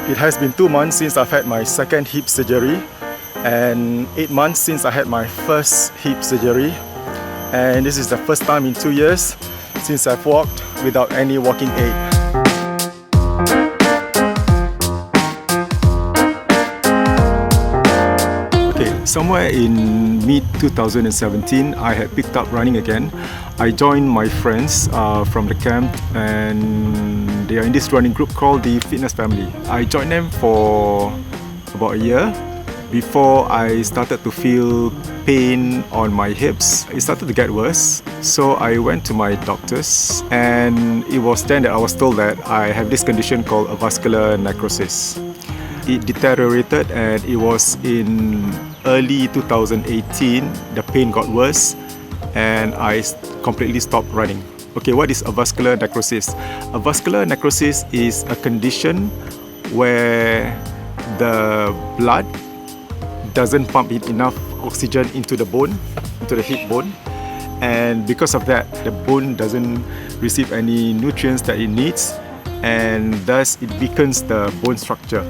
It has been 2 months since I've had my second hip surgery and 8 months since I had my first hip surgery. And this is the first time in 2 years since I've walked without any walking aid. Somewhere in mid-2017, I had picked up running again. I joined my friends from the camp, and they are in this running group called the Fitness Family. I joined them for about a year before I started to feel pain on my hips. It started to get worse, so I went to my doctors, and it was then that I was told that I have this condition called avascular necrosis. It deteriorated, and it was in early 2018, the pain got worse and I completely stopped running. Okay, what is avascular necrosis? Avascular necrosis is a condition where the blood doesn't pump in enough oxygen into the bone, into the hip bone, and because of that, the bone doesn't receive any nutrients that it needs, and thus it weakens the bone structure.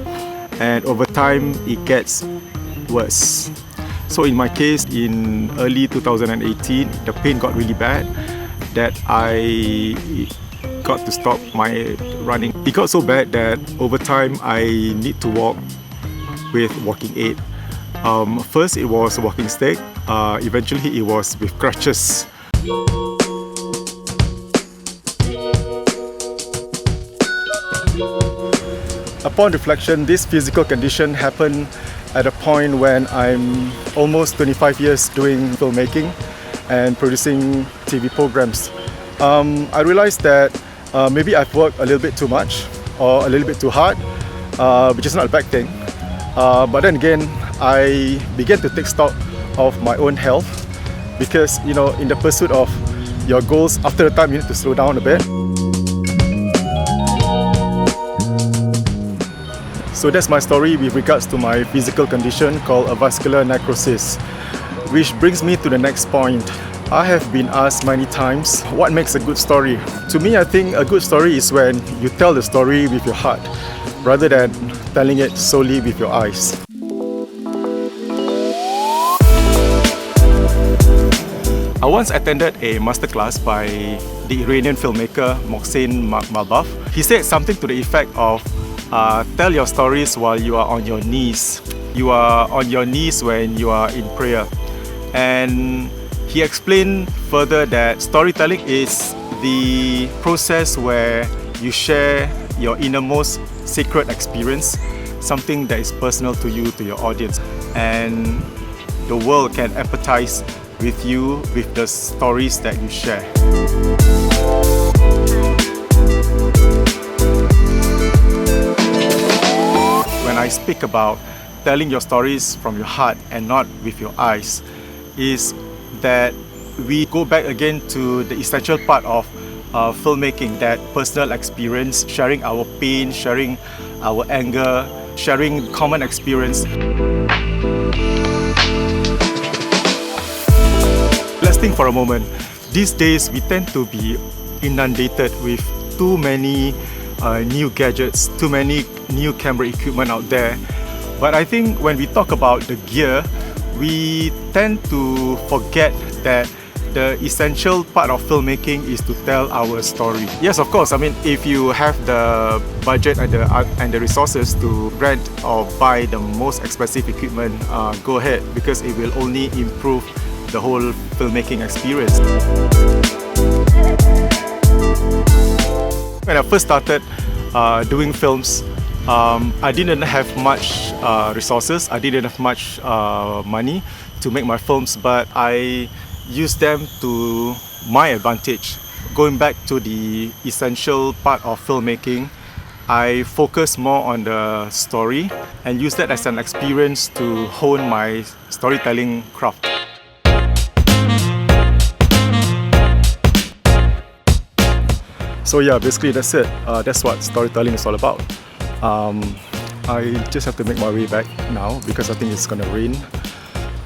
And over time it gets worse. So in my case, in early 2018, the pain got really bad that I got to stop my running. It got so bad that over time I need to walk with walking aid. First it was a walking stick, eventually it was with crutches. Upon reflection, this physical condition happened at a point when I'm almost 25 years doing filmmaking and producing TV programs. I realized that maybe I've worked a little bit too much or a little bit too hard, which is not a bad thing. But then again, I began to take stock of my own health because, you know, in the pursuit of your goals, after a time you need to slow down a bit. So that's my story with regards to my physical condition called avascular necrosis. Which brings me to the next point. I have been asked many times, what makes a good story? To me, I think a good story is when you tell the story with your heart, rather than telling it solely with your eyes. I once attended a masterclass by the Iranian filmmaker Mohsen Malbaf. He said something to the effect of, tell your stories while you are on your knees. You are on your knees when you are in prayer. And he explained further that storytelling is the process where you share your innermost sacred experience, something that is personal to you, to your audience. And the world can empathize with you, with the stories that you share. When I speak about telling your stories from your heart and not with your eyes, is that we go back again to the essential part of filmmaking, that personal experience, sharing our pain, sharing our anger, sharing common experience. Let's think for a moment. These days we tend to be inundated with too many new gadgets, too many new camera equipment out there. But I think when we talk about the gear, we tend to forget that the essential part of filmmaking is to tell our story. Yes, of course, I mean, if you have the budget and the resources to rent or buy the most expensive equipment, go ahead, because it will only improve the whole filmmaking experience. When I first started doing films, I didn't have much resources, I didn't have much money to make my films, but I used them to my advantage. Going back to the essential part of filmmaking, I focus more on the story and use that as an experience to hone my storytelling craft. So yeah, basically that's it. That's what storytelling is all about. I just have to make my way back now because I think it's gonna rain.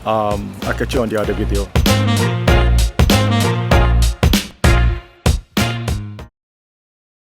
I'll catch you on the other video.